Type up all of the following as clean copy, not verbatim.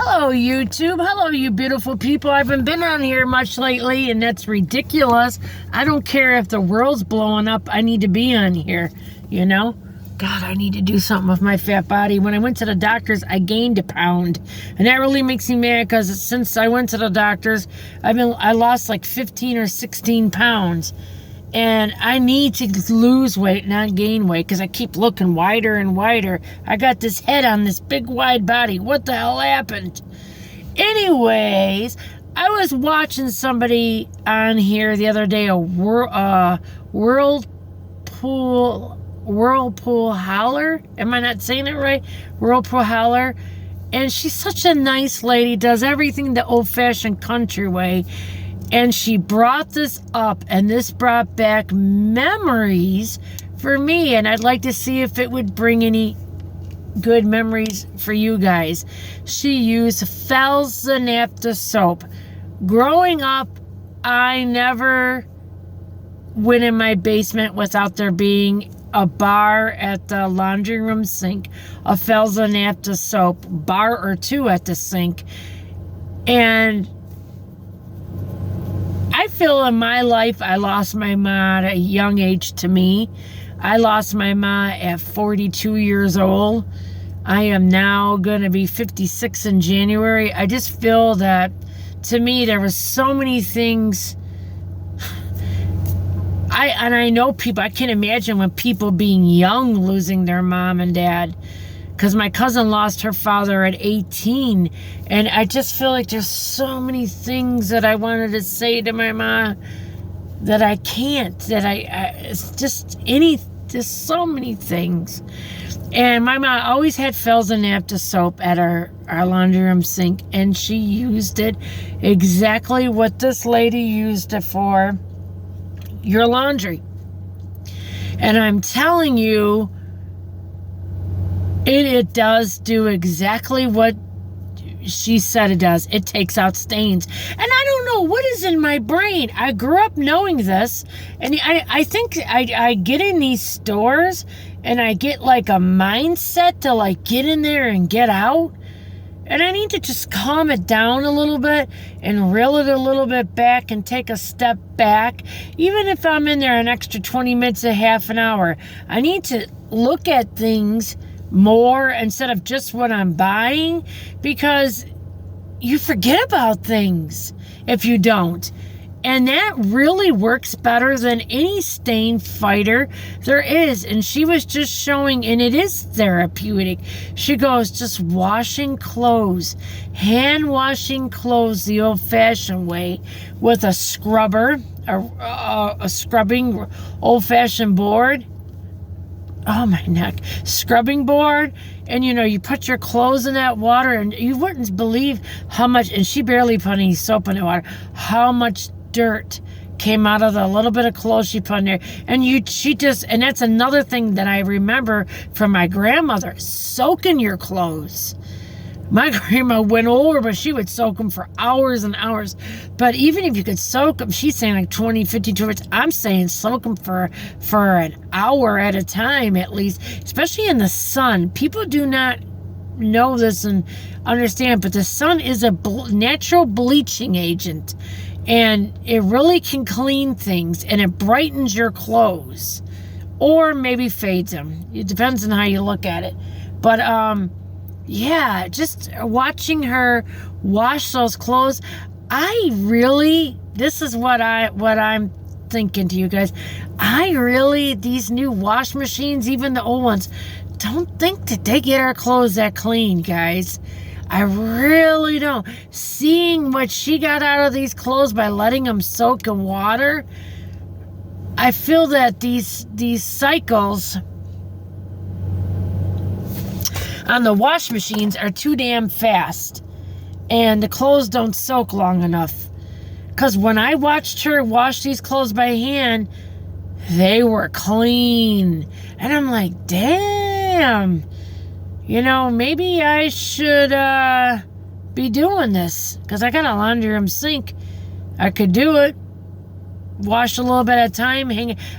Hello, YouTube. Hello, you beautiful people. I haven't been on here much lately, and that's ridiculous. I don't care if the world's blowing up. I need to be on here, you know? God, I need to do something with my fat body. When I went to the doctors, I gained a pound, and that really makes me mad because since I went to the doctors, I lost like 15 or 16 pounds. And I need to lose weight, not gain weight, because I keep looking wider and wider. I got this head on this big, wide body. What the hell happened? Anyways, I was watching somebody on here the other day, a whirlpool howler. Am I not saying it right? Whirlpool howler. And she's such a nice lady, does everything the old-fashioned country way. And she brought this up, and this brought back memories for me, and I'd like to see if it would bring any good memories for you guys. She used Fells the Napa soap. Growing up, I never went in my basement without there being a bar at the laundry room sink, a Fells the Napa soap, bar or two at the sink, and I feel in my life, I lost my ma at a young age to me. I lost my ma at 42 years old. I am now going to be 56 in January. I just feel that, to me, there was so many things. I know people, I can imagine when people being young losing their mom and dad. Because my cousin lost her father at 18. And I just feel like there's so many things that I wanted to say to my mom that I can't. It's just there's so many things. And my mom always had Fells the Napa soap at our laundry room sink. And she used it exactly what this lady used it for. Your laundry. And I'm telling you, it does do exactly what she said it does. It takes out stains. And I don't know what is in my brain. I grew up knowing this. And I think I get in these stores and I get like a mindset to like get in there and get out. And I need to just calm it down a little bit and reel it a little bit back and take a step back. Even if I'm in there an extra 20 minutes, a half an hour, I need to look at things more instead of just what I'm buying, because you forget about things if you don't. And that really works better than any stain fighter there is. And she was just showing, and it is therapeutic. She goes, just washing clothes, hand washing clothes the old-fashioned way with a scrubber, a scrubbing old-fashioned board. Oh, my neck. Scrubbing board. And, you put your clothes in that water, and you wouldn't believe how much, and she barely put any soap in the water, how much dirt came out of the little bit of clothes she put in there. And and that's another thing that I remember from my grandmother, soaking your clothes. My grandma went over, but she would soak them for hours and hours. But even if you could soak them, she's saying like 20, 52 minutes. I'm saying soak them for an hour at a time at least, especially in the sun. People do not know this and understand, but the sun is a natural bleaching agent. And it really can clean things, and it brightens your clothes. Or maybe fades them. It depends on how you look at it. But, yeah, just watching her wash those clothes, this is what I'm thinking to you guys. These new wash machines, even the old ones, don't think that they get our clothes that clean, guys. I really don't. Seeing what she got out of these clothes by letting them soak in water, I feel that these cycles on the wash machines are too damn fast, and the clothes don't soak long enough. Because when I watched her wash these clothes by hand, they were clean. And I'm like, damn. Maybe I should be doing this, because I got a laundry room sink. I could do it. Wash a little bit at a time.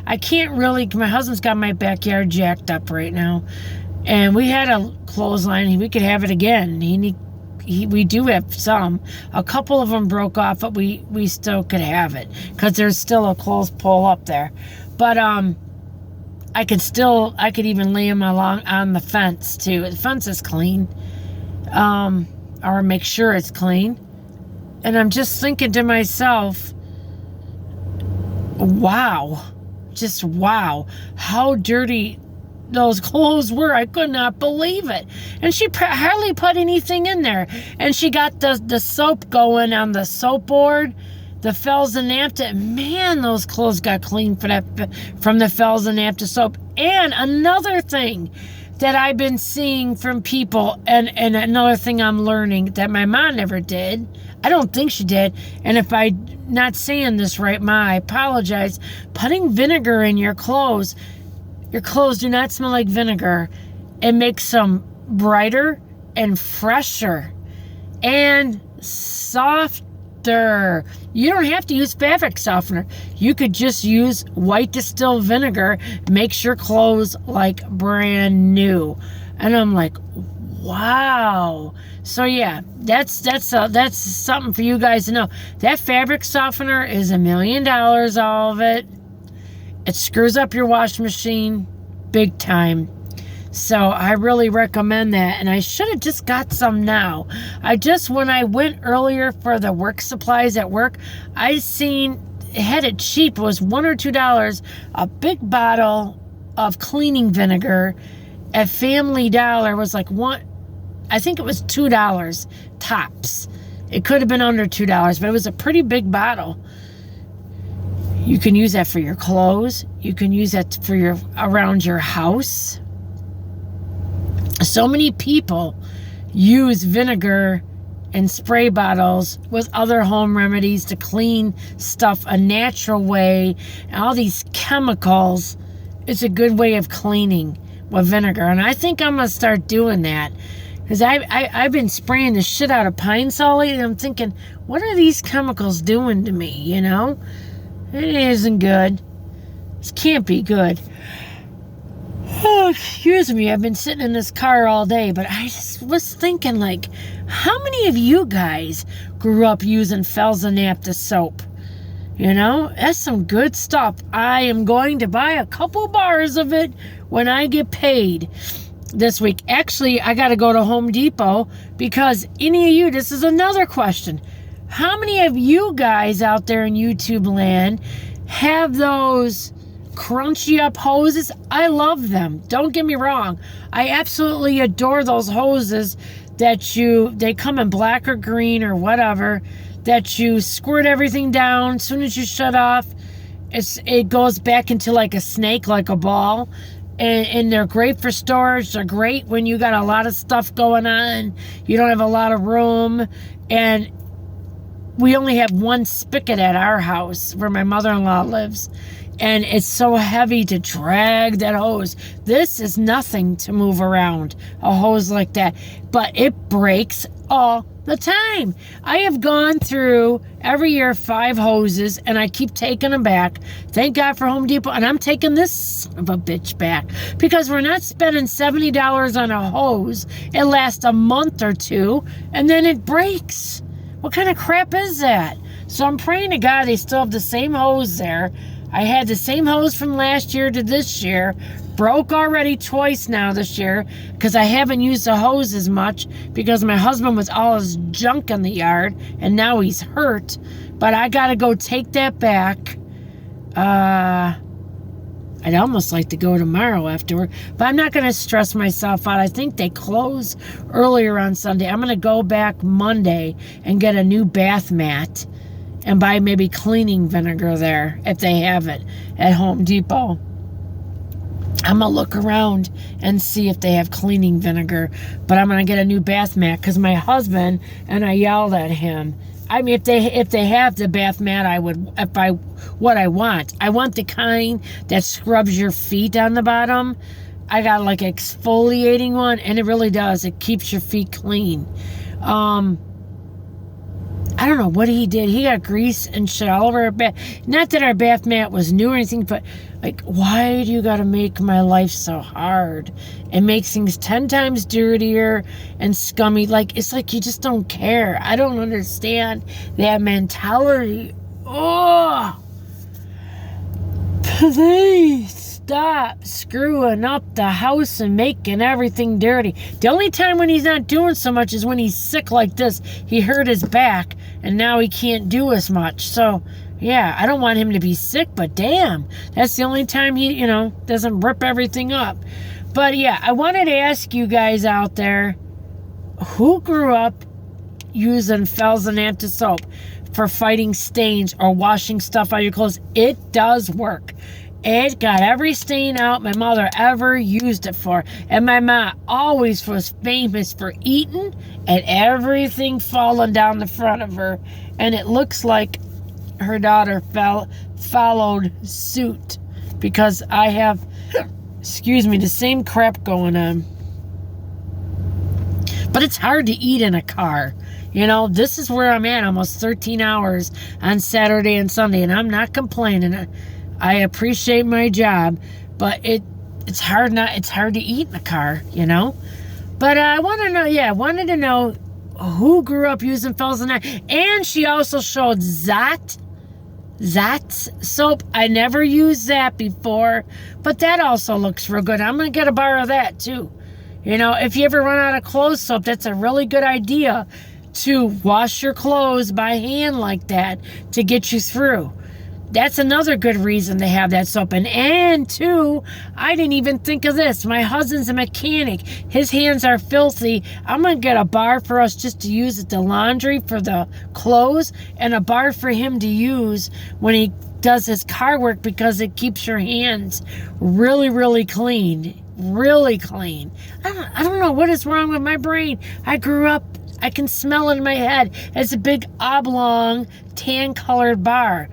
I can't really, my husband's got my backyard jacked up right now. And we had a clothesline. We could have it again. we do have some. A couple of them broke off, but we still could have it because there's still a clothes pole up there. But I could even lay them along on the fence too. The fence is clean, or make sure it's clean. And I'm just thinking to myself, wow, just wow, how dirty those clothes were. I could not believe it. And she hardly put anything in there. And she got the soap going on the soap board, the Fells the Napa. Man, those clothes got clean from the Fells the Napa soap. And another thing that I've been seeing from people, and another thing I'm learning that my mom never did. I don't think she did. And if I'm not saying this right, Ma, I apologize. Putting vinegar in your clothes do not smell like vinegar. It makes them brighter and fresher and softer. You don't have to use fabric softener. You could just use white distilled vinegar. Makes your clothes like brand new. And I'm like, wow. So yeah, that's something for you guys to know. That fabric softener is $1 million, all of it. It screws up your washing machine big time. So I really recommend that. And I should have just got some now. When I went earlier for the work supplies at work, I seen it had it cheap. It was $1 or $2, a big bottle of cleaning vinegar at Family Dollar was like I think it was $2 tops. It could have been under $2, but it was a pretty big bottle. You can use that for your clothes. You can use that for around your house. So many people use vinegar and spray bottles with other home remedies to clean stuff a natural way. And all these chemicals, it's a good way of cleaning with vinegar. And I think I'm going to start doing that. Because I've been spraying the shit out of Pine Sol lately. I'm thinking, what are these chemicals doing to me, you know? It isn't good. This can't be good. Oh, excuse me. I've been sitting in this car all day, but I just was thinking, like, how many of you guys grew up using Fells the Napa soap? You know, that's some good stuff. I am going to buy a couple bars of it when I get paid this week. Actually, I got to go to Home Depot because any of you, this is another question. How many of you guys out there in YouTube land have those crunchy up hoses? I love them. Don't get me wrong. I absolutely adore those hoses they come in black or green or whatever, that you squirt everything down. As soon as you shut off, it goes back into like a snake, like a ball. And they're great for storage. They're great when you got a lot of stuff going on. You don't have a lot of room. And we only have one spigot at our house where my mother-in-law lives. And it's so heavy to drag that hose. This is nothing to move around, a hose like that. But it breaks all the time. I have gone through every year 5 hoses, and I keep taking them back. Thank God for Home Depot. And I'm taking this son of a bitch back because we're not spending $70 on a hose. It lasts a month or 2, and then it breaks. What kind of crap is that? So I'm praying to God they still have the same hose there. I had the same hose from last year to this year. Broke already twice now this year because I haven't used the hose as much because my husband was all his junk in the yard and now he's hurt. But I got to go take that back. I'd almost like to go tomorrow afterward, but I'm not going to stress myself out. I think they close earlier on Sunday. I'm going to go back Monday and get a new bath mat and buy maybe cleaning vinegar there if they have it at Home Depot. I'm going to look around and see if they have cleaning vinegar, but I'm going to get a new bath mat because my husband, and I yelled at him. I mean, if they have the bath mat, I want the kind that scrubs your feet on the bottom. I got like an exfoliating one, and it really does. It keeps your feet clean. I I don't know what he did. He got grease and shit all over our bath. Not that our bath mat was new or anything, but like, why do you got to make my life so hard? It makes things 10 times dirtier and scummy. Like, it's like you just don't care. I don't understand that mentality. Oh, please stop screwing up the house and making everything dirty. The only time when he's not doing so much is when he's sick like this. He hurt his back and now he can't do as much. So yeah, I don't want him to be sick, but damn, that's the only time he, doesn't rip everything up. But yeah, I wanted to ask you guys out there, who grew up using Fells the Napa soap for fighting stains or washing stuff out of your clothes? It does work. It got every stain out my mother ever used it for. And my mom always was famous for eating and everything falling down the front of her. And it looks like her daughter followed suit, because I have, the same crap going on. But it's hard to eat in a car. This is where I'm at, almost 13 hours on Saturday and Sunday, and I'm not complaining. I appreciate my job, but it's hard to eat in a car, But I wanted to know who grew up using Fells the Napa. And she also showed Zot's soap. I never used that before, but that also looks real good. I'm going to get a bar of that too. If you ever run out of clothes soap, that's a really good idea to wash your clothes by hand like that to get you through. That's another good reason to have that soap. And two, I didn't even think of this. My husband's a mechanic. His hands are filthy. I'm going to get a bar for us just to use at the laundry for the clothes, and a bar for him to use when he does his car work, because it keeps your hands really, really clean. Really clean. I don't know what is wrong with my brain. I grew up, I can smell it in my head. It's a big oblong tan-colored bar.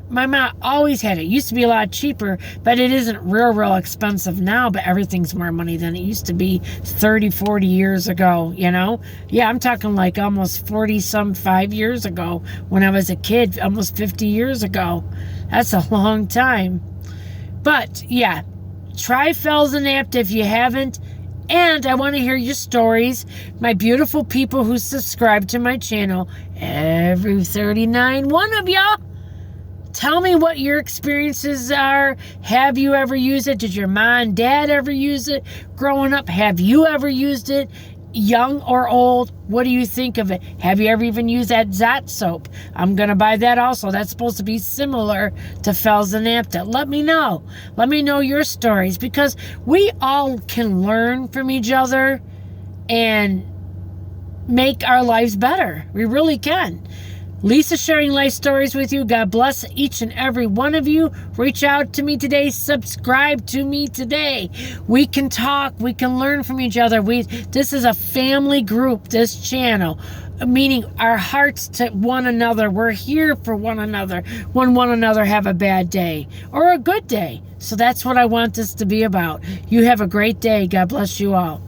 My mom always had it. It used to be a lot cheaper, but it isn't real expensive now, but everything's more money than it used to be 30, 40 years ago, Yeah, I'm talking like almost 5 years ago when I was a kid, almost 50 years ago. That's a long time. But yeah, try Fells the Napa if you haven't. And I want to hear your stories. My beautiful people who subscribe to my channel, every 39 one of y'all. Tell me what your experiences are. Have you ever used it? Did your mom and dad ever use it growing up? Have you ever used it, young or old? What do you think of it? Have you ever even used that Zot soap? I'm going to buy that also. That's supposed to be similar to Fells the Napa. Let me know. Let me know your stories, because we all can learn from each other and make our lives better. We really can. Lisa sharing life stories with you. God bless each and every one of you. Reach out to me today. Subscribe to me today. We can talk. We can learn from each other. This is a family group, this channel, meaning our hearts to one another. We're here for one another when one another have a bad day or a good day. So that's what I want this to be about. You have a great day. God bless you all.